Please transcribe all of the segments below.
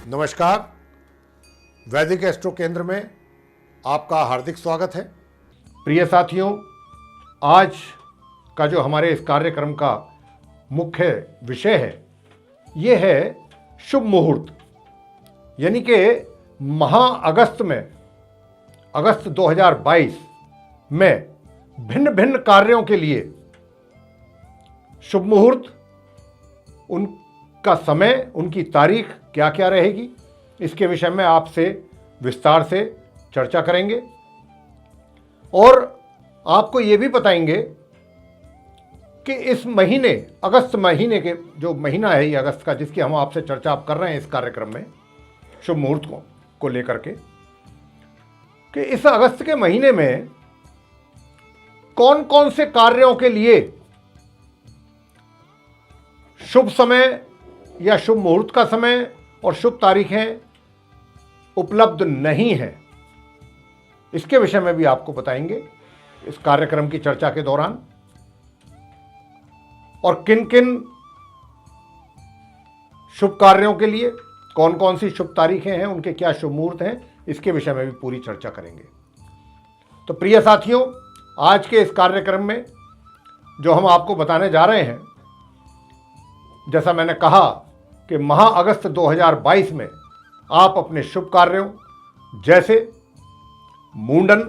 नमस्कार। वैदिक एस्ट्रो केंद्र में आपका हार्दिक स्वागत है। प्रिय साथियों, आज का जो हमारे इस कार्यक्रम का मुख्य विषय है ये है शुभ मुहूर्त, यानी कि अगस्त में अगस्त 2022 में भिन्न भिन्न कार्यों के लिए शुभ मुहूर्त, उनका समय, उनकी तारीख क्या क्या रहेगी, इसके विषय में आपसे विस्तार से चर्चा करेंगे और आपको ये भी बताएंगे कि इस महीने, अगस्त महीने के जो महीना है ये अगस्त का, जिसकी हम आपसे चर्चा आप कर रहे हैं इस कार्यक्रम में शुभ मुहूर्त को लेकर के, कि इस अगस्त के महीने में कौन कौन से कार्यों के लिए शुभ समय या शुभ मुहूर्त का समय और शुभ तारीखें उपलब्ध नहीं हैं। इसके विषय में भी आपको बताएंगे इस कार्यक्रम की चर्चा के दौरान, और किन किन शुभ कार्यों के लिए कौन कौन सी शुभ तारीखें हैं, उनके क्या शुभ मुहूर्त हैं, इसके विषय में भी पूरी चर्चा करेंगे। तो प्रिय साथियों, आज के इस कार्यक्रम में जो हम आपको बताने जा रहे हैं, जैसा मैंने कहा कि अगस्त 2022 में आप अपने शुभ कार्यों, जैसे मुंडन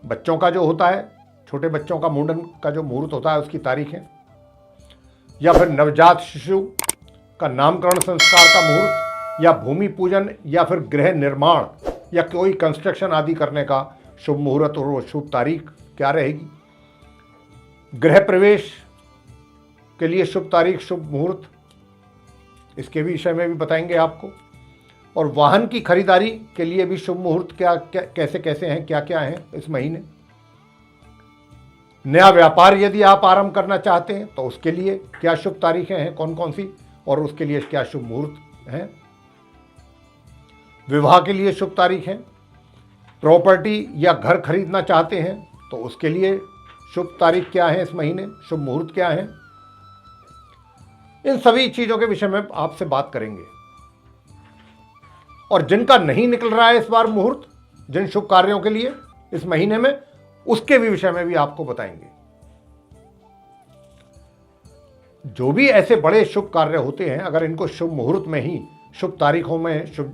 बच्चों का जो होता है, छोटे बच्चों का मुंडन का जो मुहूर्त होता है उसकी तारीखें, या फिर नवजात शिशु का नामकरण संस्कार का मुहूर्त, या भूमि पूजन, या फिर गृह निर्माण या कोई कंस्ट्रक्शन आदि करने का शुभ मुहूर्त और वो शुभ तारीख क्या रहेगी, गृह प्रवेश के लिए शुभ तारीख, शुभ मुहूर्त, इसके भी विषय में भी बताएंगे आपको, और वाहन की खरीदारी के लिए भी शुभ मुहूर्त क्या क्या कैसे कैसे हैं, क्या क्या हैं इस महीने, नया व्यापार यदि आप आरंभ करना चाहते हैं तो उसके लिए क्या शुभ तारीखें हैं, कौन कौन सी, और उसके लिए क्या शुभ मुहूर्त हैं, विवाह के लिए शुभ तारीख हैं, प्रॉपर्टी या घर खरीदना चाहते हैं तो उसके लिए शुभ तारीख क्या है इस महीने, शुभ मुहूर्त क्या है, इन सभी चीजों के विषय में आपसे बात करेंगे। और जिनका नहीं निकल रहा है इस बार मुहूर्त, जिन शुभ कार्यों के लिए इस महीने में, उसके भी विषय में भी आपको बताएंगे। जो भी ऐसे बड़े शुभ कार्य होते हैं, अगर इनको शुभ मुहूर्त में ही, शुभ तारीखों में शुभ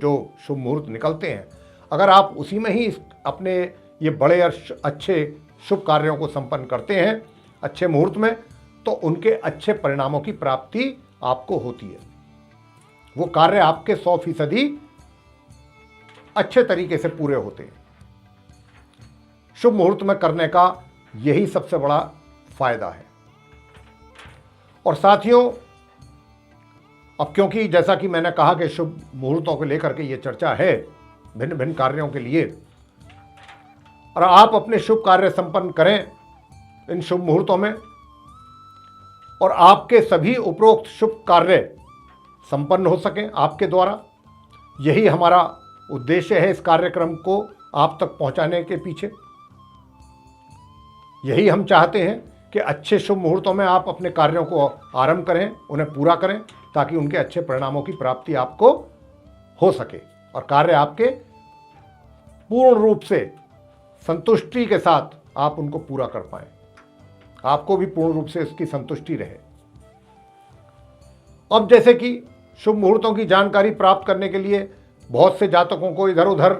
मुहूर्त निकलते हैं, अगर आप उसी में ही अपने ये बड़े और अच्छे शुभ कार्यों को संपन्न करते हैं अच्छे मुहूर्त में, तो उनके अच्छे परिणामों की प्राप्ति आपको होती है। वो कार्य आपके 100% अच्छे तरीके से पूरे होते हैं। शुभ मुहूर्त में करने का यही सबसे बड़ा फायदा है। और साथियों, अब क्योंकि जैसा कि मैंने कहा कि शुभ मुहूर्तों को लेकर के ये चर्चा है भिन्न भिन्न कार्यों के लिए, और आप अपने शुभ कार्य संपन्न करें इन शुभ मुहूर्तों में, और आपके सभी उपरोक्त शुभ कार्य संपन्न हो सकें आपके द्वारा, यही हमारा उद्देश्य है इस कार्यक्रम को आप तक पहुंचाने के पीछे। यही हम चाहते हैं कि अच्छे शुभ मुहूर्तों में आप अपने कार्यों को आरंभ करें, उन्हें पूरा करें, ताकि उनके अच्छे परिणामों की प्राप्ति आपको हो सके और कार्य आपके पूर्ण रूप से संतुष्टि के साथ आप उनको पूरा कर पाएं, आपको भी पूर्ण रूप से इसकी संतुष्टि रहे। अब जैसे कि शुभ मुहूर्तों की जानकारी प्राप्त करने के लिए बहुत से जातकों को इधर उधर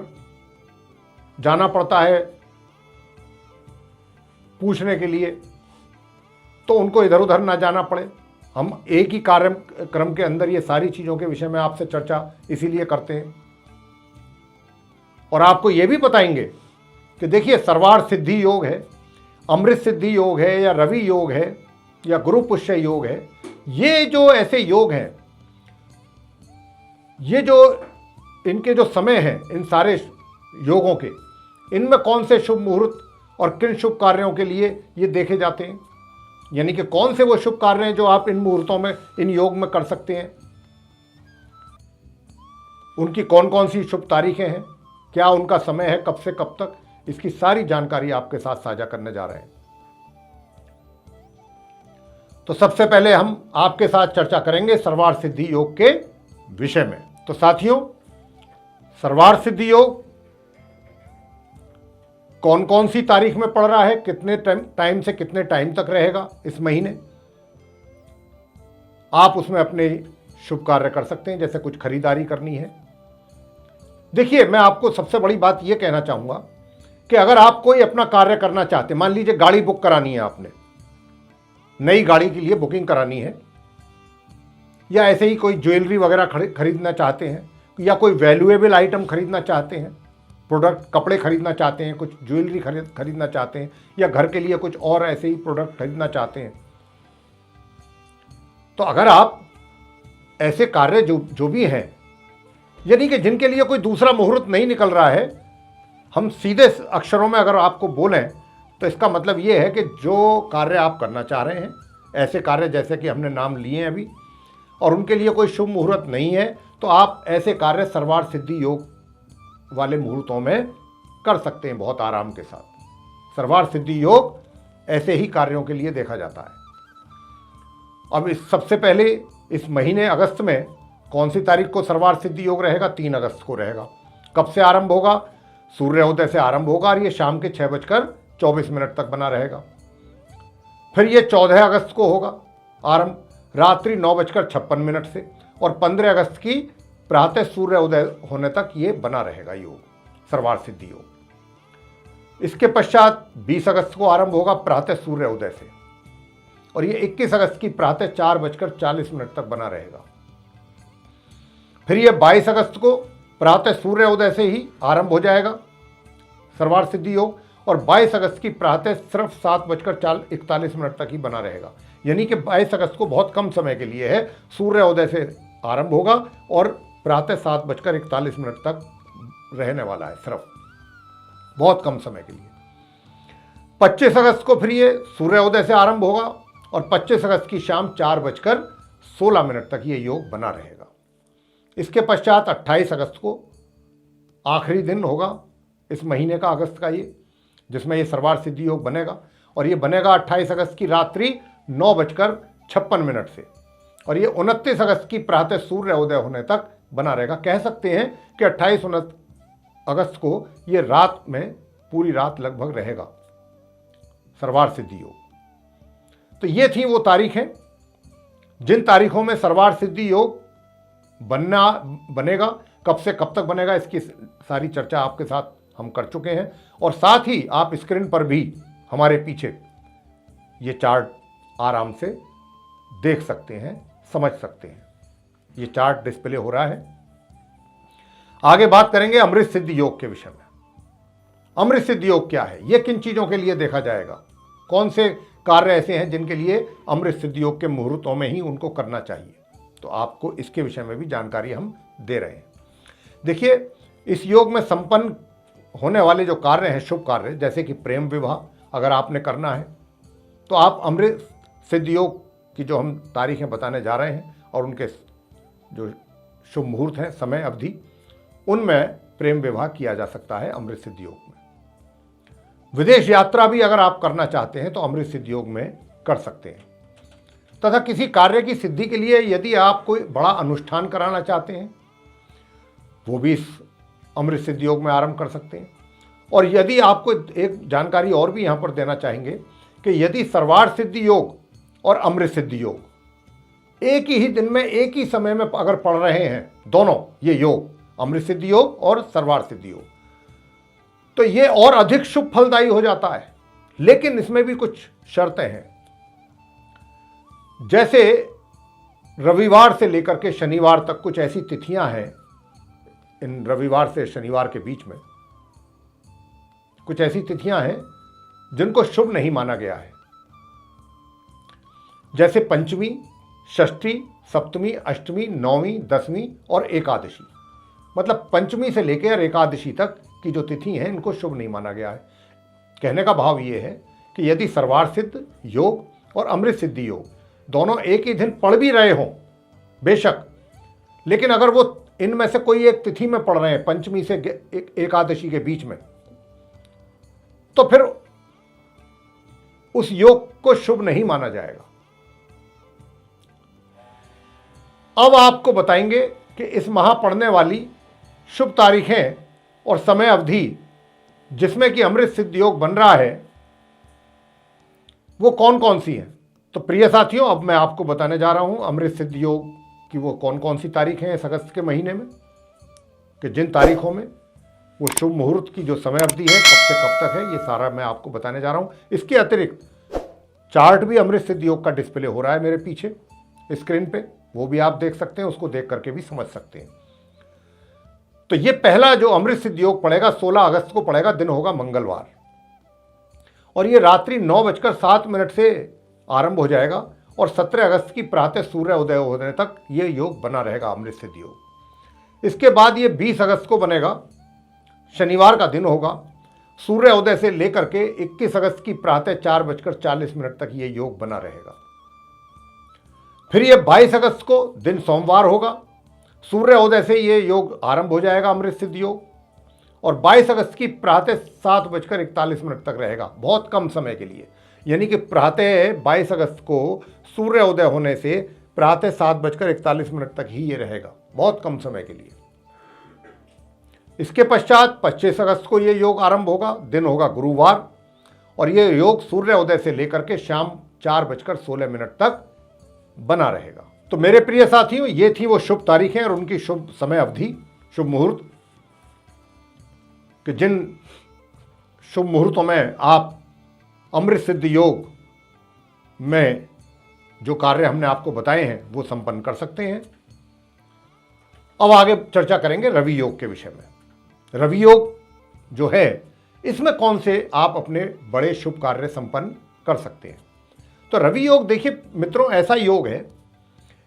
जाना पड़ता है पूछने के लिए, तो उनको इधर उधर ना जाना पड़े, हम एक ही कार्यक्रम के अंदर ये सारी चीज़ों के विषय में आपसे चर्चा इसीलिए करते हैं। और आपको ये भी बताएंगे कि देखिए, सर्वार्थ सिद्धि योग है, अमृत सिद्धि योग है, या रवि योग है, या गुरु पुष्य योग है, ये जो ऐसे योग हैं, ये जो इनके जो समय हैं, इन सारे योगों के, इनमें कौन से शुभ मुहूर्त और किन शुभ कार्यों के लिए ये देखे जाते हैं, यानी कि कौन से वो शुभ कार्य हैं जो आप इन मुहूर्तों में, इन योग में कर सकते हैं, उनकी कौन कौन सी शुभ तारीखें हैं, क्या उनका समय है, कब से कब तक, इसकी सारी जानकारी आपके साथ साझा करने जा रहे हैं। तो सबसे पहले हम आपके साथ चर्चा करेंगे सर्वार्थ सिद्धि योग के विषय में। तो साथियों, सर्वार्थ सिद्धि योग कौन कौन सी तारीख में पड़ रहा है, कितने टाइम से कितने टाइम तक रहेगा इस महीने, आप उसमें अपने शुभ कार्य कर सकते हैं। जैसे कुछ खरीदारी करनी है। देखिए, मैं आपको सबसे बड़ी बात यह कहना चाहूंगा कि अगर आप कोई अपना कार्य करना चाहते हैं, मान लीजिए गाड़ी बुक करानी है, आपने नई गाड़ी के लिए बुकिंग करानी है, या ऐसे ही कोई ज्वेलरी वगैरह खरीदना चाहते हैं, या कोई वैल्यूएबल आइटम खरीदना चाहते हैं, प्रोडक्ट कपड़े खरीदना चाहते हैं, कुछ ज्वेलरी खरीदना चाहते हैं, या घर के लिए कुछ और ऐसे ही प्रोडक्ट खरीदना चाहते हैं, तो अगर आप ऐसे कार्य जो भी हैं, यानी कि जिनके लिए कोई दूसरा मुहूर्त नहीं निकल रहा है, हम सीधे अक्षरों में अगर आपको बोलें तो इसका मतलब ये है कि जो कार्य आप करना चाह रहे हैं, ऐसे कार्य जैसे कि हमने नाम लिए हैं अभी, और उनके लिए कोई शुभ मुहूर्त नहीं है, तो आप ऐसे कार्य सर्वार्थ सिद्धि योग वाले मुहूर्तों में कर सकते हैं बहुत आराम के साथ। सर्वार्थ सिद्धि योग ऐसे ही कार्यों के लिए देखा जाता है। अब सबसे पहले इस महीने अगस्त में कौन सी तारीख को सर्वार्थ सिद्धि योग रहेगा? 3 अगस्त को रहेगा। कब से आरंभ होगा? सूर्योदय से आरंभ होगा और ये शाम के 6:24 तक बना रहेगा। फिर ये 14 अगस्त को होगा आरंभ, रात्रि 9:56 से, और 15 अगस्त की प्रातः सूर्योदय होने तक ये बना रहेगा योग, सर्वार्थ सिद्धि योग। इसके पश्चात 20 अगस्त को आरंभ होगा प्रातः सूर्योदय से, और ये 21 अगस्त की प्रातः 4:40 तक बना रहेगा। फिर ये 22 अगस्त को प्रातः सूर्योदय से ही आरंभ हो जाएगा सर्वार्थ सिद्धि योग, और 22 अगस्त की प्रातः सिर्फ 7:41 तक ही बना रहेगा। यानी कि 22 अगस्त को बहुत कम समय के लिए है, सूर्योदय से आरंभ होगा और प्रातः 7:41 तक रहने वाला है, सिर्फ बहुत कम समय के लिए। 25 अगस्त को फिर ये सूर्योदय से आरंभ होगा और 25 अगस्त की शाम 4:16 तक ये योग बना रहेगा। इसके पश्चात 28 अगस्त को आखिरी दिन होगा इस महीने का, अगस्त का, ये जिसमें ये सर्वार्थ सिद्धि योग बनेगा, और ये बनेगा 28 अगस्त की रात्रि 9:56 से, और ये 29 अगस्त की प्रातः सूर्योदय होने तक बना रहेगा। कह सकते हैं कि 28-29 अगस्त को ये रात में पूरी रात लगभग रहेगा सर्वार्थ सिद्धि योग। तो ये थी वो तारीखें जिन तारीखों में सर्वार्थ सिद्धि योग बनेगा। कब से कब तक बनेगा इसकी सारी चर्चा आपके साथ हम कर चुके हैं, और साथ ही आप स्क्रीन पर भी हमारे पीछे ये चार्ट आराम से देख सकते हैं, समझ सकते हैं। ये चार्ट डिस्प्ले हो रहा है। आगे बात करेंगे अमृत सिद्धि योग के विषय में। अमृत सिद्धि योग क्या है, ये किन चीजों के लिए देखा जाएगा, कौन से कार्य ऐसे हैं जिनके लिए अमृत सिद्धि योग के मुहूर्तों में ही उनको करना चाहिए, तो आपको इसके विषय में भी जानकारी हम दे रहे हैं। देखिए, इस योग में संपन्न होने वाले जो कार्य हैं, शुभ कार्य, जैसे कि प्रेम विवाह अगर आपने करना है तो आप अमृत सिद्धि योग की जो हम तारीखें बताने जा रहे हैं और उनके जो शुभ मुहूर्त हैं, समय अवधि, उनमें प्रेम विवाह किया जा सकता है अमृत सिद्धि योग में। विदेश यात्रा भी अगर आप करना चाहते हैं तो अमृत सिद्धि योग में कर सकते हैं। तथा किसी कार्य की सिद्धि के लिए यदि आप कोई बड़ा अनुष्ठान कराना चाहते हैं, वो भी इस अमृत सिद्धि योग में आरंभ कर सकते हैं। और यदि आपको एक जानकारी और भी यहाँ पर देना चाहेंगे कि यदि सर्वार्थ सिद्धि योग और अमृत सिद्धि योग एक ही दिन में एक ही समय में अगर पढ़ रहे हैं, दोनों ये योग, अमृत सिद्धि योग और सर्वार्थ सिद्धि योग, तो ये और अधिक शुभ फलदायी हो जाता है। लेकिन इसमें भी कुछ शर्तें हैं। जैसे रविवार से लेकर के शनिवार तक कुछ ऐसी तिथियां हैं, इन रविवार से शनिवार के बीच में कुछ ऐसी तिथियां हैं जिनको शुभ नहीं माना गया है। जैसे पंचमी, षष्ठी, सप्तमी, अष्टमी, नौवीं, दसवीं और एकादशी। मतलब पंचमी से लेकर एकादशी तक की जो तिथि हैं, इनको शुभ नहीं माना गया है। कहने का भाव ये है कि यदि सर्वार्थ सिद्ध योग और अमृत सिद्धि योग दोनों एक ही दिन पढ़ भी रहे हों बेशक, लेकिन अगर वो इनमें से कोई एक तिथि में पढ़ रहे हैं, पंचमी से एकादशी के बीच में, तो फिर उस योग को शुभ नहीं माना जाएगा। अब आपको बताएंगे कि इस माह पड़ने वाली शुभ तारीखें और समय अवधि जिसमें कि अमृत सिद्ध योग बन रहा है वो कौन कौन सी हैं। तो प्रिय साथियों, अब मैं आपको बताने जा रहा हूं अमृत सिद्ध योग की वो कौन कौन सी तारीखें हैं इस अगस्त के महीने में, कि जिन तारीखों में वो शुभ मुहूर्त की जो समय अवधि है कब से कब तक है, ये सारा मैं आपको बताने जा रहा हूं। इसके अतिरिक्त चार्ट भी अमृत सिद्ध योग का डिस्प्ले हो रहा है मेरे पीछे स्क्रीन पे, वो भी आप देख सकते हैं, उसको देख करके भी समझ सकते हैं। तो ये पहला जो अमृत सिद्ध योग पड़ेगा 16 अगस्त को पड़ेगा, दिन होगा मंगलवार, और ये रात्रि 9:07 से आरंभ हो जाएगा और 17 अगस्त की प्रातः सूर्य उदय होने तक ये योग बना रहेगा अमृत सिद्ध योग। इसके बाद ये 20 अगस्त को बनेगा, शनिवार का दिन होगा, सूर्य उदय से लेकर के 21 अगस्त की प्रातः 4:40 तक ये योग बना रहेगा। फिर ये 22 अगस्त को दिन सोमवार होगा, सूर्य उदय से ये योग आरंभ हो जाएगा अमृत सिद्ध योग, और 22 अगस्त की प्रातः 7:41 तक रहेगा, बहुत कम समय के लिए। यानी कि प्रातः 22 अगस्त को सूर्य उदय होने से प्रातः 7:41 तक ही ये रहेगा, बहुत कम समय के लिए। इसके पश्चात 25 अगस्त को ये योग आरंभ होगा, दिन होगा गुरुवार, और ये योग सूर्य उदय से लेकर के शाम 4:16 तक बना रहेगा। तो मेरे प्रिय साथियों, ये थी वो शुभ तारीखें और उनकी शुभ समय अवधि, शुभ मुहूर्त, कि जिन शुभ मुहूर्तों में आप अमृत सिद्ध योग में जो कार्य हमने आपको बताए हैं वो संपन्न कर सकते हैं। अब आगे चर्चा करेंगे रवि योग के विषय में। रवि योग जो है, इसमें कौन से आप अपने बड़े शुभ कार्य संपन्न कर सकते हैं। तो रवि योग देखिए मित्रों, ऐसा योग है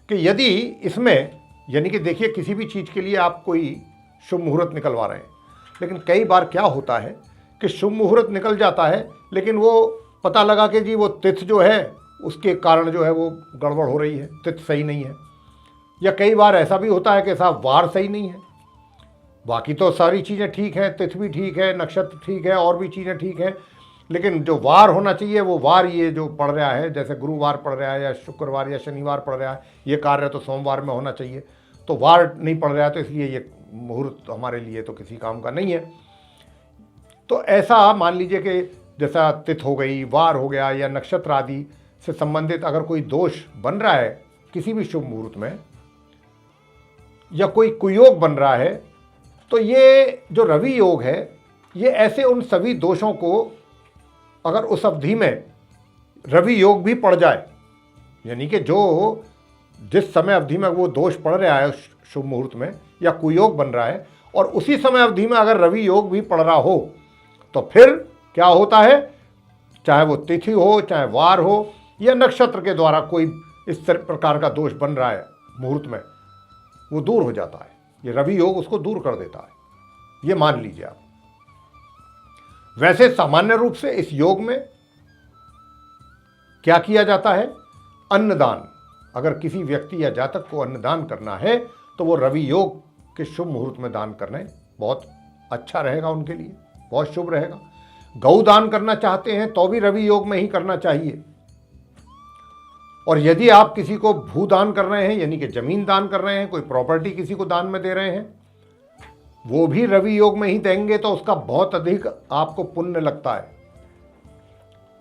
कि यदि इसमें, यानी कि देखिए किसी भी चीज़ के लिए आप कोई शुभ मुहूर्त निकलवा रहे हैं, लेकिन कई बार क्या होता है कि शुभ मुहूर्त निकल जाता है, लेकिन वो पता लगा कि जी वो तिथि जो है उसके कारण जो है वो गड़बड़ हो रही है, तिथि सही नहीं है, या कई बार ऐसा भी होता है कि साहब वार सही नहीं है, बाकी तो सारी चीज़ें ठीक हैं, तिथि भी ठीक है, नक्षत्र ठीक है, और भी चीज़ें ठीक हैं, लेकिन जो वार होना चाहिए वो वार ये जो पड़ रहा है, जैसे गुरुवार पड़ रहा है या शुक्रवार या शनिवार पड़ रहा है, ये कार्य तो सोमवार में होना चाहिए, तो वार नहीं पड़ रहा है, तो इसलिए ये मुहूर्त हमारे लिए तो किसी काम का नहीं है। तो ऐसा मान लीजिए कि जैसा तिथि हो गई, वार हो गया, या नक्षत्र आदि से संबंधित अगर कोई दोष बन रहा है किसी भी शुभ मुहूर्त में, या कोई कुयोग बन रहा है, तो ये जो रवि योग है ये ऐसे उन सभी दोषों को, अगर उस अवधि में रवि योग भी पड़ जाए, यानी कि जो जिस समय अवधि में वो दोष पड़ रहा है शुभ मुहूर्त में या कुयोग बन रहा है, और उसी समय अवधि में अगर रवि योग भी पड़ रहा हो, तो फिर क्या होता है, चाहे वो तिथि हो, चाहे वार हो, या नक्षत्र के द्वारा कोई इस प्रकार का दोष बन रहा है मुहूर्त में, वो दूर हो जाता है। ये रवि योग उसको दूर कर देता है, ये मान लीजिए आप। वैसे सामान्य रूप से इस योग में क्या किया जाता है, अन्नदान। अगर किसी व्यक्ति या जातक को अन्नदान करना है तो वो रवि योग के शुभ मुहूर्त में दान करना बहुत अच्छा रहेगा, उनके लिए बहुत शुभ रहेगा। गौ दान करना चाहते हैं तो भी रवि योग में ही करना चाहिए। और यदि आप किसी को भूदान कर रहे हैं, यानी कि जमीन दान कर रहे हैं, कोई प्रॉपर्टी किसी को दान में दे रहे हैं, वो भी रवि योग में ही देंगे तो उसका बहुत अधिक आपको पुण्य लगता है,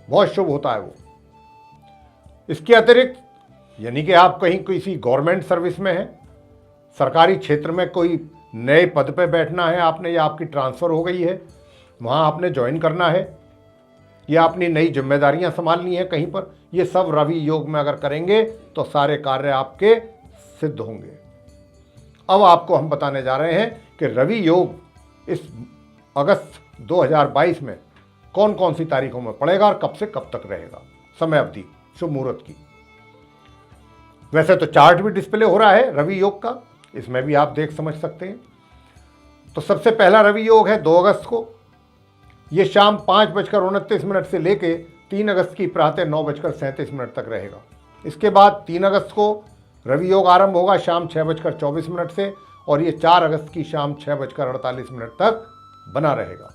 बहुत शुभ होता है वो। इसके अतिरिक्त यानी कि आप कहीं किसी गवर्नमेंट सर्विस में हैं, सरकारी क्षेत्र में कोई नए पद पे बैठना है आपने, या आपकी ट्रांसफ़र हो गई है, वहाँ आपने ज्वाइन करना है, या अपनी नई जिम्मेदारियाँ संभालनी है कहीं पर, ये सब रवि योग में अगर करेंगे तो सारे कार्य आपके सिद्ध होंगे। अब आपको हम बताने जा रहे हैं कि रवि योग इस अगस्त 2022 में कौन कौन सी तारीखों में पड़ेगा और कब से कब तक रहेगा, समय अवधि शुभ मुहूर्त की। वैसे तो चार्ट भी डिस्प्ले हो रहा है रवि योग का, इसमें भी आप देख समझ सकते हैं। तो सबसे पहला रवि योग है 2 अगस्त को, ये शाम 5:29 से लेके 3 अगस्त की प्रातः 9:37 तक रहेगा। इसके बाद 3 अगस्त को रवि योग आरंभ होगा शाम 6:24 से, और ये 4 अगस्त की शाम 6:48 तक बना रहेगा।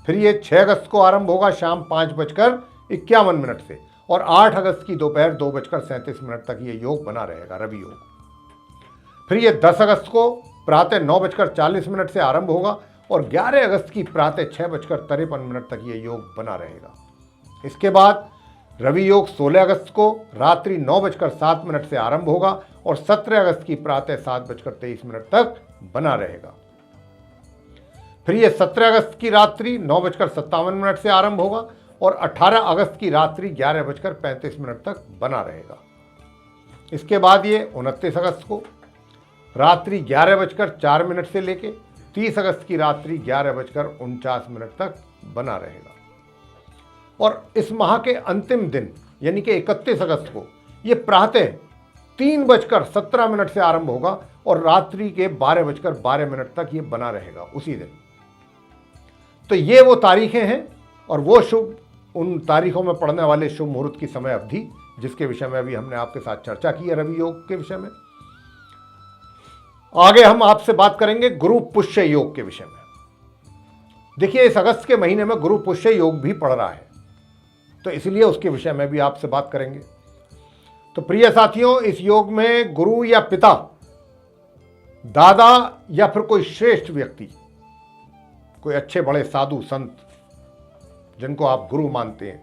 फिर ये 6 अगस्त को आरंभ होगा शाम 5:51 से, और 8 अगस्त की दोपहर 2:37 तक ये योग बना रहेगा रवि योग। फिर ये 10 अगस्त को प्रातः 9:40 से आरंभ होगा और 11 अगस्त की प्रातः 6:53 तक ये योग बना रहेगा। इसके बाद रवि योग 16 अगस्त को रात्रि 9:07 से आरंभ होगा और 17 अगस्त की प्रातः 7:23 तक बना रहेगा। फिर ये 17 अगस्त की रात्रि 9:57 से आरंभ होगा और 18 अगस्त की रात्रि 11:35 तक बना रहेगा। इसके बाद ये 29 अगस्त को रात्रि 11:04 से लेके 30 अगस्त की रात्रि 11:49 तक बना रहेगा। और इस माह के अंतिम दिन यानी कि 31 अगस्त को ये प्रातः 3:17 से आरंभ होगा और रात्रि के 12:12 तक ये बना रहेगा उसी दिन। तो ये वो तारीखें हैं और वो शुभ उन तारीखों में पड़ने वाले शुभ मुहूर्त की समय अवधि जिसके विषय में अभी हमने आपके साथ चर्चा की है रवि योग के विषय में। आगे हम आपसे बात करेंगे गुरु पुष्य योग के विषय में। देखिए इस अगस्त के महीने में गुरु पुष्य योग भी पड़ रहा है, तो इसलिए उसके विषय में भी आपसे बात करेंगे। तो प्रिय साथियों, इस योग में गुरु या पिता, दादा या फिर कोई श्रेष्ठ व्यक्ति, कोई अच्छे बड़े साधु संत जिनको आप गुरु मानते हैं,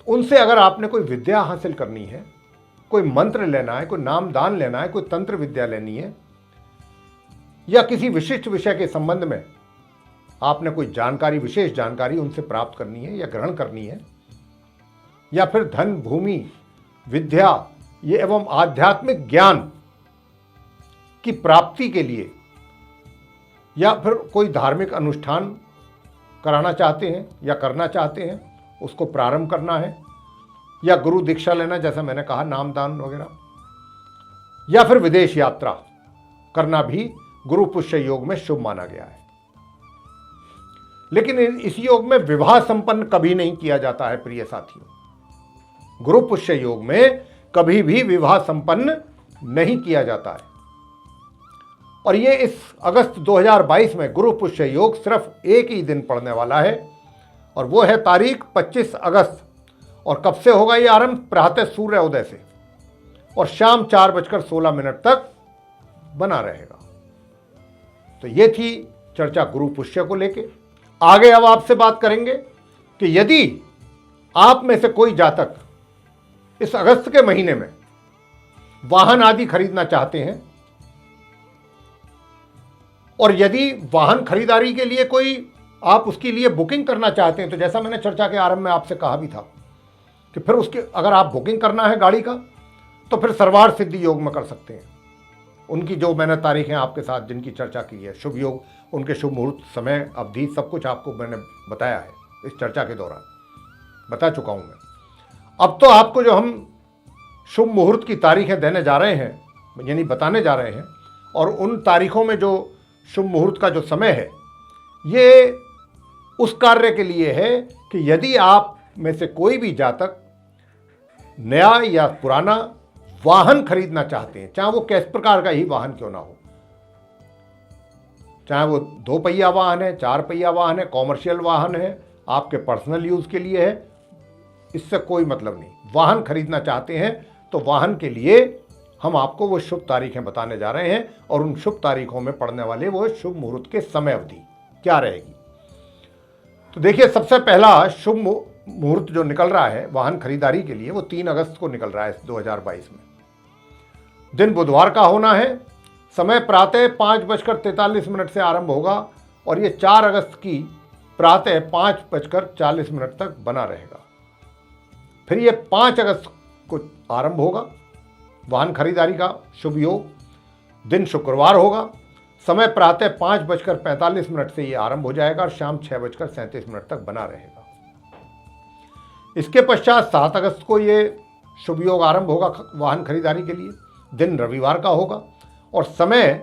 उनसे अगर आपने कोई विद्या हासिल करनी है, कोई मंत्र लेना है, कोई नाम दान लेना है, कोई तंत्र विद्या लेनी है या किसी विशिष्ट विषय के संबंध में आपने कोई जानकारी, विशेष जानकारी उनसे प्राप्त करनी है या ग्रहण करनी है, या फिर धन, भूमि, विद्या ये एवं आध्यात्मिक ज्ञान की प्राप्ति के लिए या फिर कोई धार्मिक अनुष्ठान कराना चाहते हैं या करना चाहते हैं, उसको प्रारंभ करना है, या गुरु दीक्षा लेना जैसा मैंने कहा, नाम दान वगैरह, या फिर विदेश यात्रा करना भी गुरु पुष्य योग में शुभ माना गया है। लेकिन इस योग में विवाह संपन्न कभी नहीं किया जाता है प्रिय साथियों। गुरु पुष्य योग में कभी भी विवाह संपन्न नहीं किया जाता है। और ये इस अगस्त 2022 में गुरु पुष्य योग सिर्फ एक ही दिन पड़ने वाला है और वो है तारीख 25 अगस्त। और कब से होगा ये आरंभ? प्रातः सूर्य उदय से और शाम 4:16 तक बना रहेगा। तो ये थी चर्चा गुरु पुष्य को लेके। आगे अब आपसे बात करेंगे कि यदि आप में से कोई जातक इस अगस्त के महीने में वाहन आदि खरीदना चाहते हैं और यदि वाहन खरीदारी के लिए कोई आप उसके लिए बुकिंग करना चाहते हैं, तो जैसा मैंने चर्चा के आरंभ में आपसे कहा भी था कि फिर उसके अगर आप बुकिंग करना है गाड़ी का तो फिर सर्वार्थ सिद्धि योग में कर सकते हैं। उनकी जो मैंने तारीखें आपके साथ जिनकी चर्चा की है, शुभ योग, उनके शुभ मुहूर्त, समय, अवधि, सब कुछ आपको मैंने बताया है इस चर्चा के दौरान, बता चुका हूं मैं। अब तो आपको जो हम शुभ मुहूर्त की तारीखें देने जा रहे हैं यानी बताने जा रहे हैं, और उन तारीखों में जो शुभ मुहूर्त का जो समय है ये उस कार्य के लिए है कि यदि आप में से कोई भी जातक नया या पुराना वाहन खरीदना चाहते हैं, चाहे वो किस प्रकार का ही वाहन क्यों ना हो, चाहे वो 2 पहिया वाहन है, 4 पहिया वाहन है, कॉमर्शियल वाहन है, आपके पर्सनल यूज के लिए है, इससे कोई मतलब नहीं। वाहन खरीदना चाहते हैं तो वाहन के लिए हम आपको वो शुभ तारीखें बताने जा रहे हैं और उन शुभ तारीखों में पड़ने वाले वो शुभ मुहूर्त के समय अवधि क्या रहेगी। तो देखिए, सबसे पहला शुभ मुहूर्त जो निकल रहा है वाहन खरीदारी के लिए वो 3 अगस्त को निकल रहा है 2022 में। दिन बुधवार का होना है, समय प्रातः 5:43 से आरंभ होगा और ये 4 अगस्त की प्रातः 5:40 तक बना रहेगा। फिर ये 5 अगस्त को आरंभ होगा वाहन खरीदारी का शुभ योग। दिन शुक्रवार होगा, समय प्रातः 5:45 से ये आरंभ हो जाएगा और शाम 6:37 तक बना रहेगा। इसके पश्चात 7 अगस्त को ये शुभ योग आरंभ होगा वाहन खरीदारी के लिए। दिन रविवार का होगा और समय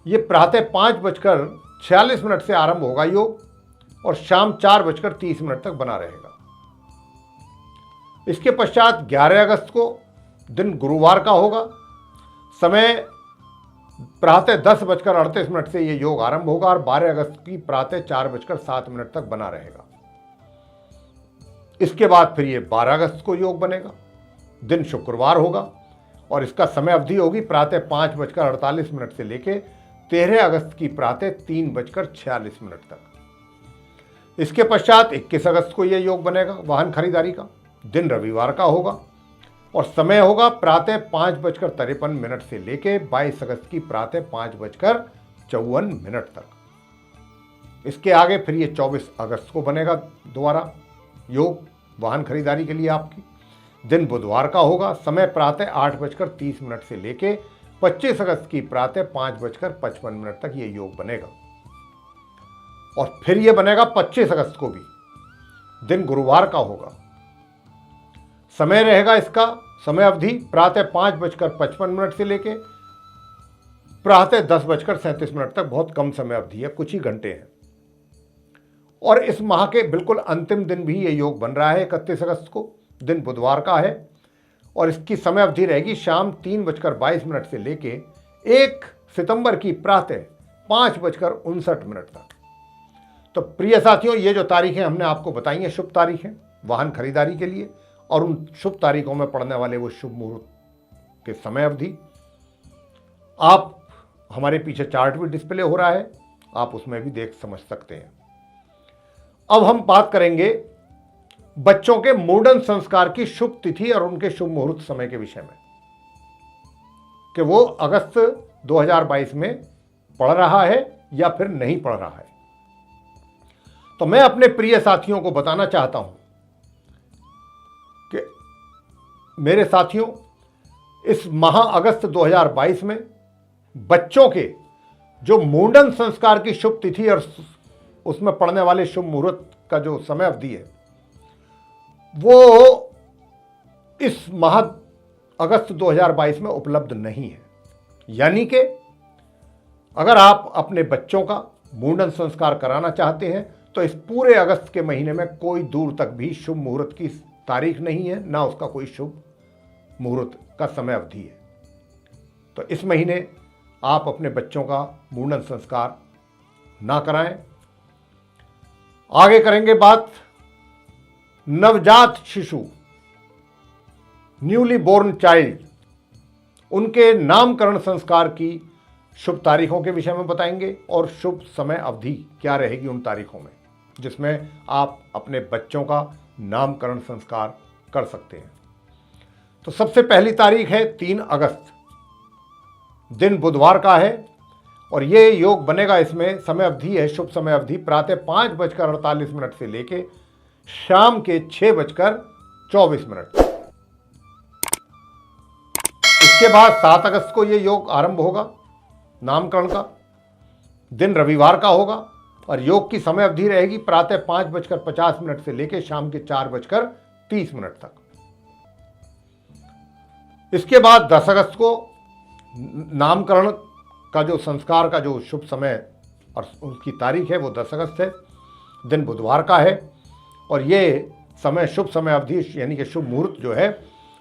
ये प्रातः 5:46 से आरंभ होगा योग और शाम 4:30 तक बना रहेगा। इसके पश्चात 11 अगस्त को दिन गुरुवार का होगा, समय प्रातः 10:38 से ये योग आरंभ होगा और 12 अगस्त की प्रातः 4:07 तक बना रहेगा। इसके बाद फिर ये 12 अगस्त को योग बनेगा, दिन शुक्रवार होगा और इसका समय अवधि होगी प्रातः 5:48 से लेके 13 अगस्त की प्रातः 3:46 तक। इसके पश्चात 21 अगस्त को यह योग बनेगा वाहन खरीदारी का। दिन रविवार का होगा और समय होगा प्रातः 5:53 से लेके 22 अगस्त की प्रातः 5:54 तक। इसके आगे फिर ये 24 अगस्त को बनेगा दोबारा योग वाहन खरीदारी के लिए आपकी। दिन बुधवार का होगा, समय प्रातः 8:30 से लेके 25 अगस्त की प्रातः 5:55 तक ये योग बनेगा। और फिर ये बनेगा 25 अगस्त को भी, दिन गुरुवार का होगा। समय रहेगा इसका समय अवधि प्रातः 5:55 से लेके प्रातः 10:37 तक। बहुत कम समय अवधि है, कुछ ही घंटे हैं। और इस माह के बिल्कुल अंतिम दिन भी ये योग बन रहा है 31 अगस्त को, दिन बुधवार का है और इसकी समय अवधि रहेगी शाम 3:22 से लेके 1 सितंबर की प्रातः 5:59 तक। तो प्रिय साथियों, ये जो तारीखें हमने आपको बताई हैं शुभ तारीखें वाहन खरीदारी के लिए, और उन शुभ तारीखों में पड़ने वाले वो शुभ मुहूर्त के समय अवधि आप हमारे पीछे चार्ट भी डिस्प्ले हो रहा है, आप उसमें भी देख समझ सकते हैं। अब हम बात करेंगे बच्चों के मुंडन संस्कार की शुभ तिथि और उनके शुभ मुहूर्त समय के विषय में, कि वो अगस्त 2022 में पड़ रहा है या फिर नहीं पड़ रहा है। तो मैं अपने प्रिय साथियों को बताना चाहता हूं कि मेरे साथियों, इस माह अगस्त 2022 में बच्चों के जो मुंडन संस्कार की शुभ तिथि और उसमें पड़ने वाले शुभ मुहूर्त का जो समय अवधि है, वो इस माह अगस्त 2022 में उपलब्ध नहीं है। यानी कि अगर आप अपने बच्चों का मुंडन संस्कार कराना चाहते हैं तो इस पूरे अगस्त के महीने में कोई दूर तक भी शुभ मुहूर्त की तारीख नहीं है, ना उसका कोई शुभ मुहूर्त का समय अवधि है। तो इस महीने आप अपने बच्चों का मुंडन संस्कार ना कराएं। आगे करेंगे बात नवजात शिशु, न्यूली बोर्न चाइल्ड, उनके नामकरण संस्कार की शुभ तारीखों के विषय में बताएंगे और शुभ समय अवधि क्या रहेगी उन तारीखों में जिसमें आप अपने बच्चों का नामकरण संस्कार कर सकते हैं। तो सबसे पहली तारीख है 3 अगस्त, दिन बुधवार का है और ये योग बनेगा। इसमें समय अवधि है, शुभ समय अवधि प्रातः 5:48 से लेके शाम के 6:24 तक। इसके बाद 7 अगस्त को ये योग आरंभ होगा नामकरण का। दिन रविवार का होगा और योग की समय अवधि रहेगी प्रातः 5:50 से लेके शाम के 4:30 तक। इसके बाद 10 अगस्त को नामकरण का जो संस्कार का जो शुभ समय और उसकी तारीख है वो 10 अगस्त है, दिन बुधवार का है और ये समय शुभ समय अवधि यानी कि शुभ मुहूर्त जो है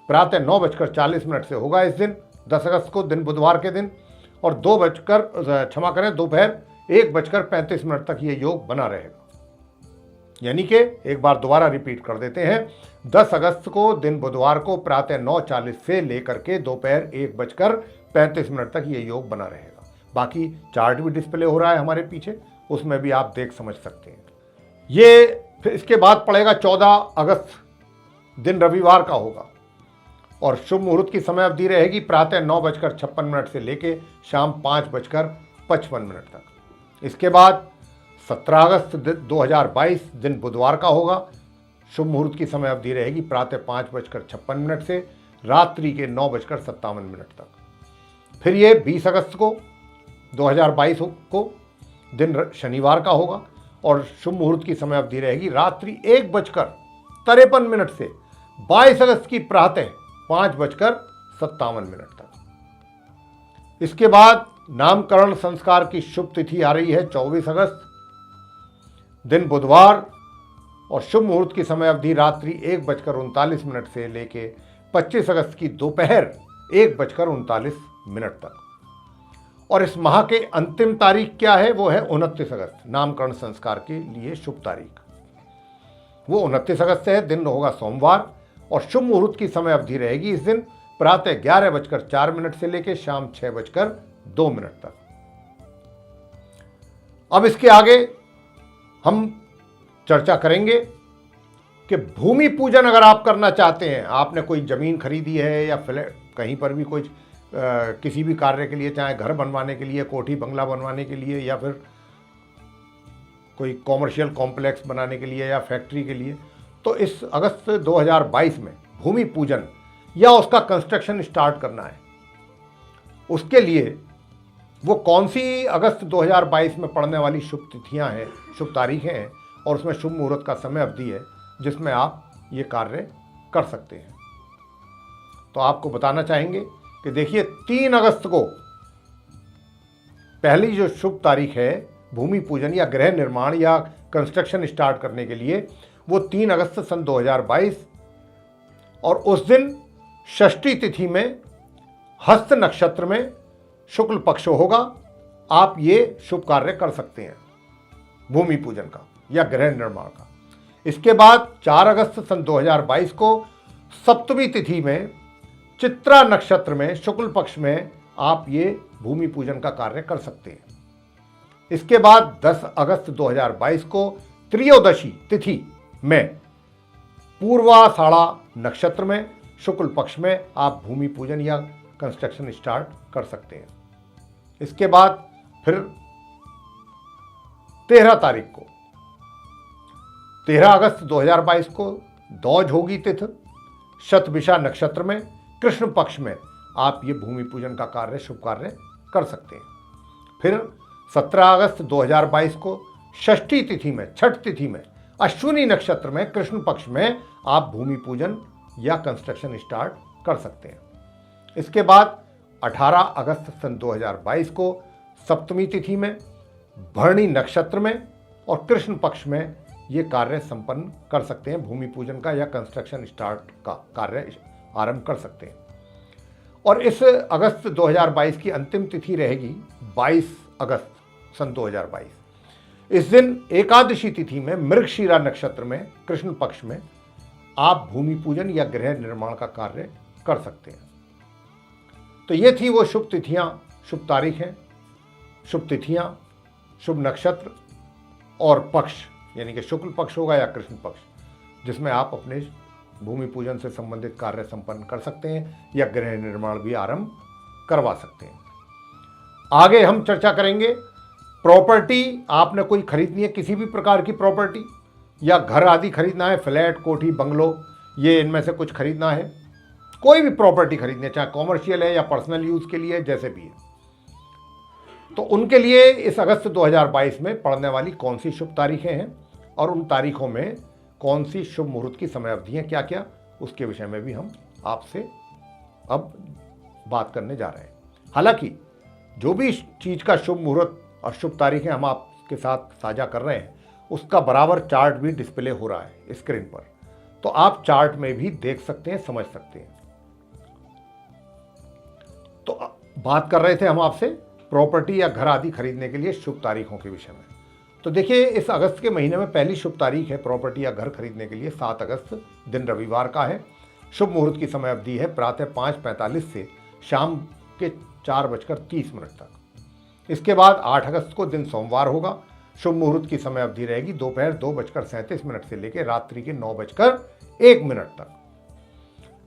प्रातः 9:40 से होगा इस दिन 10 अगस्त को, दिन बुधवार के दिन, और दोपहर 1:35 तक ये योग बना रहेगा। यानी कि एक बार दोबारा रिपीट कर देते हैं, 10 अगस्त को दिन बुधवार को प्रातः 9:40 से लेकर के दोपहर 1:35 तक ये योग बना रहेगा। बाकी चार्ट भी डिस्प्ले हो रहा है हमारे पीछे, उसमें भी आप देख समझ सकते हैं। ये फिर इसके बाद पड़ेगा 14 अगस्त, दिन रविवार का होगा और शुभ मुहूर्त की समय अवधि रहेगी प्रातः 9:56 से लेके शाम 5:55 तक। इसके बाद 17 अगस्त 2022, दिन बुधवार का होगा, शुभ मुहूर्त की समय अवधि रहेगी प्रातः 5:56 से रात्रि के 9:57 तक। फिर ये 20 अगस्त को 2022 को, दिन शनिवार का होगा और शुभ मुहूर्त की समय अवधि रहेगी रात्रि 1:53 से 22 अगस्त की प्रातः 5:57 तक। इसके बाद नामकरण संस्कार की शुभ तिथि आ रही है 24 अगस्त, दिन बुधवार और शुभ मुहूर्त की समय अवधि रात्रि 1:39 से लेके 25 अगस्त की दोपहर 1:39 तक। और इस माह के अंतिम तारीख क्या है, वो है 29 अगस्त, नामकरण संस्कार के लिए शुभ तारीख वो 29 अगस्त है, दिन होगा सोमवार और शुभ मुहूर्त की समय अवधि रहेगी इस दिन प्रातः 11:04 से लेकर शाम 6:02 तक। अब इसके आगे हम चर्चा करेंगे कि भूमि पूजन अगर आप करना चाहते हैं, आपने कोई ज़मीन खरीदी है या फ्लैट कहीं पर भी कोई किसी भी कार्य के लिए, चाहे घर बनवाने के लिए, कोठी बंगला बनवाने के लिए, या फिर कोई कॉमर्शियल कॉम्प्लेक्स बनाने के लिए या फैक्ट्री के लिए, तो इस अगस्त 2022 में भूमि पूजन या उसका कंस्ट्रक्शन स्टार्ट करना है। उसके लिए वो कौन सी अगस्त 2022 में पड़ने वाली शुभ तिथियां हैं, शुभ तारीखें हैं, और उसमें शुभ मुहूर्त का समय अवधि है जिसमें आप ये कार्य कर सकते हैं। तो आपको बताना चाहेंगे कि देखिए 3 अगस्त को पहली जो शुभ तारीख है भूमि पूजन या गृह निर्माण या कंस्ट्रक्शन स्टार्ट करने के लिए, वो 3 अगस्त सन 2022, और उस दिन षष्ठी तिथि में हस्त नक्षत्र में शुक्ल पक्ष होगा। आप ये शुभ कार्य कर सकते हैं भूमि पूजन का या गृह निर्माण का। इसके बाद 4 अगस्त सन 2022 को सप्तमी तिथि में चित्रा नक्षत्र में शुक्ल पक्ष में आप ये भूमि पूजन का कार्य कर सकते हैं। इसके बाद 10 अगस्त 2022 को त्रयोदशी तिथि में पूर्वाषाढ़ा नक्षत्र में शुक्ल पक्ष में आप भूमि पूजन या कंस्ट्रक्शन स्टार्ट कर सकते हैं। इसके बाद फिर 13 तारीख को 13 अगस्त 2022 को दौज होगी तिथि, शतभिषा नक्षत्र में कृष्ण पक्ष में आप ये भूमि पूजन का कार्य, शुभ कार्य कर सकते हैं। फिर 17 अगस्त 2022 को षष्ठी तिथि में, छठ तिथि में, अश्विनी नक्षत्र में कृष्ण पक्ष में आप भूमि पूजन या कंस्ट्रक्शन स्टार्ट कर सकते हैं। इसके बाद 18 अगस्त सन 2022 को सप्तमी तिथि में भरणी नक्षत्र में और कृष्ण पक्ष में ये कार्य संपन्न कर सकते हैं, भूमि पूजन का या कंस्ट्रक्शन स्टार्ट का कार्य आरंभ कर सकते हैं। और इस अगस्त 2022 की अंतिम तिथि रहेगी 22 अगस्त सन 2022। इस दिन एकादशी तिथि में मृगशिरा नक्षत्र में कृष्ण पक्ष में आप भूमि पूजन या गृह निर्माण का कार्य कर सकते हैं। तो ये थी वो शुभ तिथियां, शुभ तारीखें, शुभ तिथियां, शुभ नक्षत्र और पक्ष, यानी कि शुक्ल पक्ष होगा या कृष्ण पक्ष, जिसमें आप अपने भूमि पूजन से संबंधित कार्य संपन्न कर सकते हैं या गृह निर्माण भी आरंभ करवा सकते हैं। आगे हम चर्चा करेंगे प्रॉपर्टी आपने कोई खरीदनी है, किसी भी प्रकार की प्रॉपर्टी या घर आदि खरीदना है, फ्लैट, कोठी, बंगलो, ये इनमें से कुछ खरीदना है, कोई भी प्रॉपर्टी खरीदनी है, चाहे कॉमर्शियल है या पर्सनल यूज़ के लिए, जैसे भी है, तो उनके लिए इस अगस्त 2022 में पड़ने वाली कौन सी शुभ तारीखें हैं और उन तारीखों में कौन सी शुभ मुहूर्त की समय अवधि है, क्या क्या, उसके विषय में भी हम आपसे अब बात करने जा रहे हैं। हालांकि जो भी चीज़ का शुभ मुहूर्त और शुभ तारीखें हम आपके साथ साझा कर रहे हैं, उसका बराबर चार्ट भी डिस्प्ले हो रहा है स्क्रीन पर, तो आप चार्ट में भी देख सकते हैं, समझ सकते हैं। तो बात कर रहे थे हम आपसे प्रॉपर्टी या घर आदि खरीदने के लिए शुभ तारीखों के विषय में। तो देखिए इस अगस्त के महीने में पहली शुभ तारीख है प्रॉपर्टी या घर खरीदने के लिए 7 अगस्त, दिन रविवार का है। शुभ मुहूर्त की समय अवधि है प्रातः 5:45 से शाम के 4:30 तक। इसके बाद 8 अगस्त को दिन सोमवार होगा। शुभ मुहूर्त की समय अवधि रहेगी दोपहर 2:37 से लेकर रात्रि के 9:01 तक।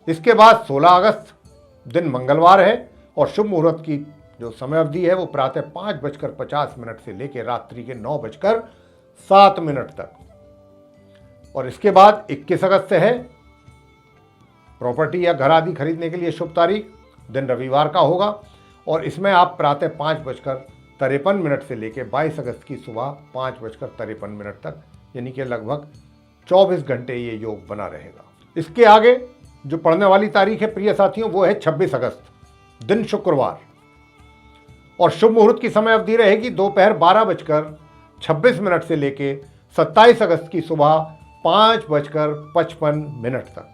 इसके बाद 16 अगस्त दिन मंगलवार है और शुभ मुहूर्त की जो समय अवधि है वो प्रातः 5:50 से लेकर रात्रि के 9:07 तक। और इसके बाद 21 अगस्त है प्रॉपर्टी या घर आदि खरीदने के लिए शुभ तारीख, दिन रविवार का होगा और इसमें आप प्रातः 5:53 से लेकर 22 अगस्त की सुबह 5:53 तक, यानी कि लगभग 24 घंटे ये योग बना रहेगा। इसके आगे जो पढ़ने वाली तारीख है प्रिय साथियों वो है 26 अगस्त, दिन शुक्रवार, और शुभ मुहूर्त की समय अवधि रहेगी दोपहर 12:26 से लेके 27 अगस्त की सुबह 5:55 तक।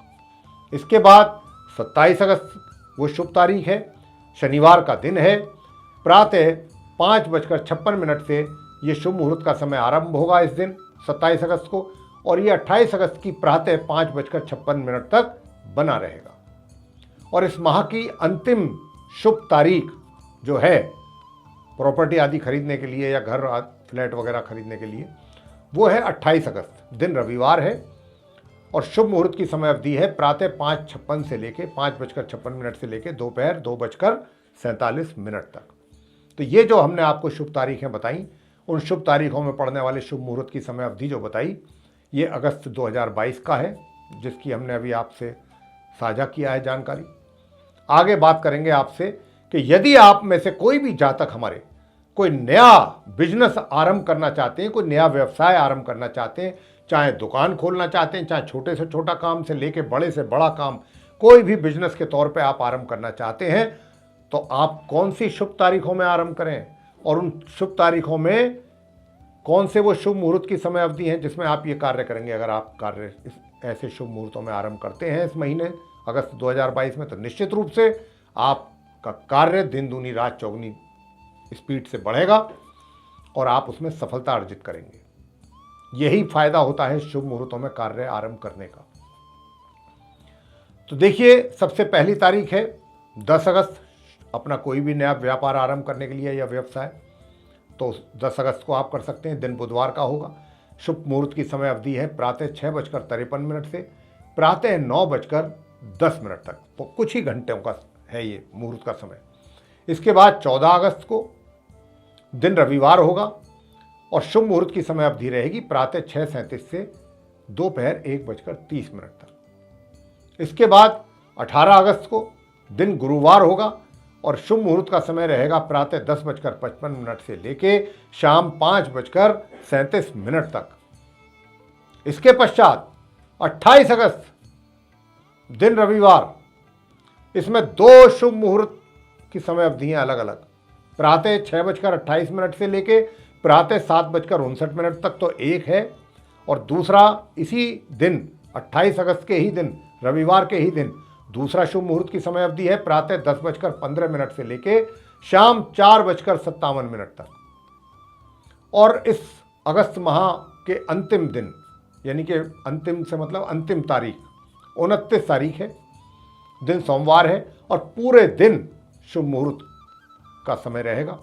इसके बाद 27 अगस्त वो शुभ तारीख है, शनिवार का दिन है, प्रातः 5:56 से ये शुभ मुहूर्त का समय आरंभ होगा इस दिन 27 अगस्त को, और ये 28 अगस्त की प्रातः 5:56 तक बना रहेगा। और इस माह की अंतिम शुभ तारीख जो है प्रॉपर्टी आदि खरीदने के लिए या घर फ्लैट वगैरह खरीदने के लिए, वो है 28 अगस्त। दिन रविवार है और शुभ मुहूर्त की समय अवधि है प्रातः 5:56 से लेके 5:56 से लेके दोपहर 2:47 तक। तो ये जो हमने आपको शुभ तारीखें बताई, उन शुभ तारीखों में पड़ने वाले शुभ मुहूर्त की समय अवधि जो बताई, ये अगस्त 2022 का है, जिसकी हमने अभी आपसे साझा किया है जानकारी। आगे बात करेंगे आपसे कि यदि आप में से कोई भी जातक हमारे कोई नया बिजनेस आरंभ करना चाहते हैं, कोई नया व्यवसाय आरंभ करना चाहते हैं, चाहे दुकान खोलना चाहते हैं, चाहे छोटे से छोटा काम से लेके बड़े से बड़ा काम, कोई भी बिजनेस के तौर पे आप आरंभ करना चाहते हैं, तो आप कौन सी शुभ तारीखों में आरंभ करें और उन शुभ तारीखों में कौन से वो शुभ मुहूर्त की समय अवधि हैं जिसमें आप ये कार्य करेंगे। अगर आप कार्य ऐसे शुभ मुहूर्तों में आरंभ करते हैं इस महीने अगस्त 2022 में, तो निश्चित रूप से आपका कार्य दिन दूनी रात चौगुनी स्पीड से बढ़ेगा और आप उसमें सफलता अर्जित करेंगे। यही फायदा होता है शुभ मुहूर्तों में कार्य आरंभ करने का। तो देखिए, सबसे पहली तारीख है 10 अगस्त। अपना कोई भी नया व्यापार आरंभ करने के लिए या व्यवसाय, तो 10 अगस्त को आप कर सकते हैं। दिन बुधवार का होगा। शुभ मुहूर्त की समय अवधि है प्रातः 6:53 से प्रातः 9:10 तक। तो कुछ ही घंटों का है ये मुहूर्त का समय। इसके बाद 14 अगस्त को दिन रविवार होगा और शुभ मुहूर्त की समय अवधि रहेगी प्रातः 6:37 से दोपहर 1:30 तक। इसके बाद 18 अगस्त को दिन गुरुवार होगा और शुभ मुहूर्त का समय रहेगा प्रातः 10:55 से लेके शाम 5:37 तक। इसके पश्चात 28 अगस्त दिन रविवार, इसमें 2 शुभ मुहूर्त की समय अवधियां अलग अलग। प्रातः 6:28 से लेके प्रातः 7:59 तक तो एक है, और दूसरा इसी दिन 28 अगस्त के ही दिन, रविवार के ही दिन, दूसरा शुभ मुहूर्त की समय अवधि है प्रातः 10:15 से लेके शाम 4:57 तक। और इस अगस्त माह के अंतिम दिन, यानी कि अंतिम से मतलब अंतिम तारीख 29 तारीख है, दिन सोमवार है और पूरे दिन शुभ मुहूर्त का समय रहेगा।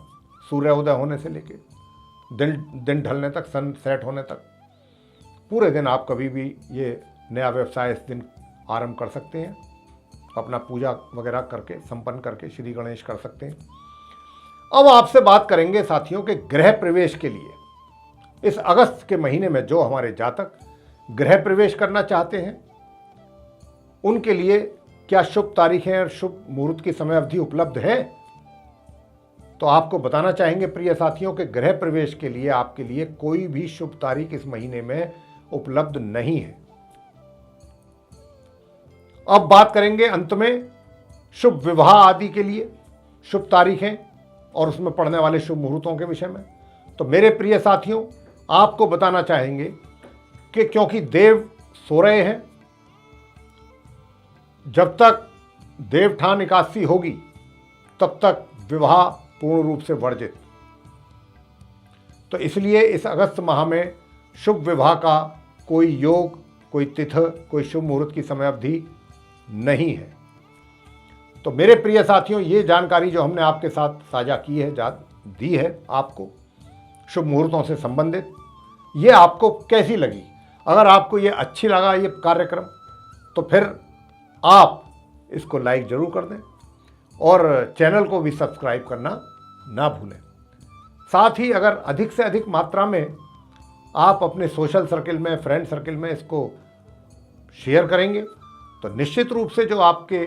सूर्योदय होने से लेके दिन ढलने तक, सन सेट होने तक, पूरे दिन आप कभी भी ये नया व्यवसाय इस दिन आरंभ कर सकते हैं। अपना पूजा वगैरह करके, संपन्न करके श्री गणेश कर सकते हैं। अब आपसे बात करेंगे साथियों के गृह प्रवेश के लिए। इस अगस्त के महीने में जो हमारे जातक गृह प्रवेश करना चाहते हैं, उनके लिए क्या शुभ तारीखें और शुभ मुहूर्त की समय अवधि उपलब्ध है? तो आपको बताना चाहेंगे प्रिय साथियों के गृह प्रवेश के लिए आपके लिए कोई भी शुभ तारीख इस महीने में उपलब्ध नहीं है। अब बात करेंगे अंत में शुभ विवाह आदि के लिए शुभ तारीखें और उसमें पड़ने वाले शुभ मुहूर्तों के विषय में। तो मेरे प्रिय साथियों, आपको बताना चाहेंगे कि क्योंकि देव सो रहे हैं, जब तक देवठान एकादशी होगी तब तक विवाह पूर्ण रूप से वर्जित। तो इसलिए इस अगस्त माह में शुभ विवाह का कोई योग, कोई तिथि, कोई शुभ मुहूर्त की समय अवधि नहीं है। तो मेरे प्रिय साथियों, ये जानकारी जो हमने आपके साथ साझा की है, दी है आपको शुभ मुहूर्तों से संबंधित, ये आपको कैसी लगी? अगर आपको ये अच्छी लगा ये कार्यक्रम, तो फिर आप इसको लाइक जरूर कर दें और चैनल को भी सब्सक्राइब करना ना भूलें। साथ ही अगर अधिक से अधिक मात्रा में आप अपने सोशल सर्किल में, फ्रेंड सर्किल में इसको शेयर करेंगे, तो निश्चित रूप से जो आपके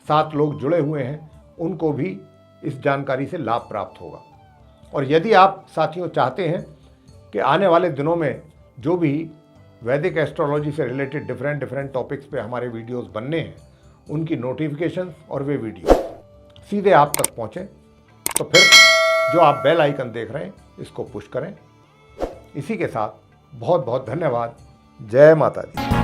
साथ लोग जुड़े हुए हैं उनको भी इस जानकारी से लाभ प्राप्त होगा। और यदि आप साथियों चाहते हैं कि आने वाले दिनों में जो भी वैदिक एस्ट्रोलॉजी से रिलेटेड डिफरेंट टॉपिक्स पे हमारे वीडियोस बनने हैं, उनकी नोटिफिकेशन और वे वीडियो सीधे आप तक पहुँचें, तो फिर जो आप बेल आइकन देख रहे हैं इसको पुश करें। इसी के साथ बहुत बहुत धन्यवाद। जय माता दी।